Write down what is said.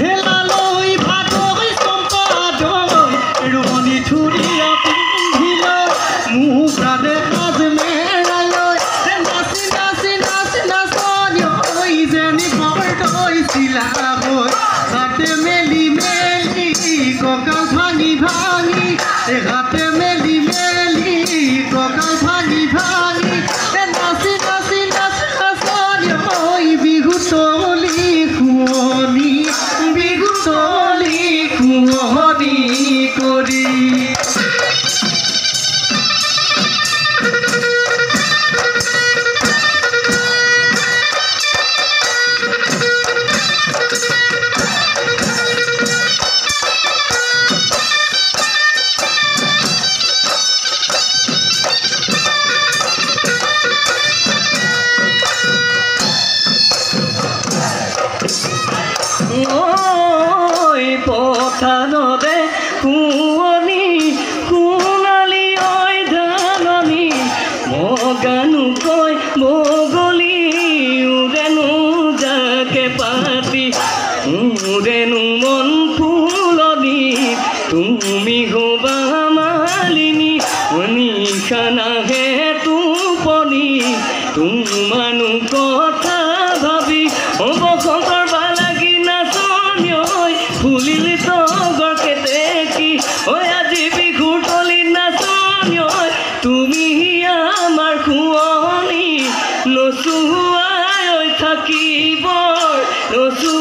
হেলালৈ ভাগৈ চম্পাদৈ ৰুমনি থুৰীয়া পিন্ধিলৈ মোক ৰাধে সাজ মেৰাই নাচি নাচি নাচি নাচনি যেনি বৰদৈ চিলাবৈ হাতে মেলি মেলি কঁকাল ভাঙি ভাঙি হাতে মেলি মেলি কঁকাল ভাঙি ভাঙি নাচি নাচি নাচি নাচনি বিহু তলি কুঁৱনী বিহু তলি কুঁৱনী কৰি পথাৰতে কুঁৱনী সোণালী ঐ ধাননি মগানো কৈ বগলী উৰেনো যাকে পাতি উৰেনো মন ফুলনি তুমি হবা মালিনী নিশা নাহে টোপনি তোমানো কথা ভাবি বসন্তৰ বালাগি নাচনি ঐ ফুলিল তগৰ কেতেকী ঐ আজি বিহুৰ তলি নাচনি ঐ তুমি আমাৰ শুৱনি নচুৱাই থাকিবৰ নচু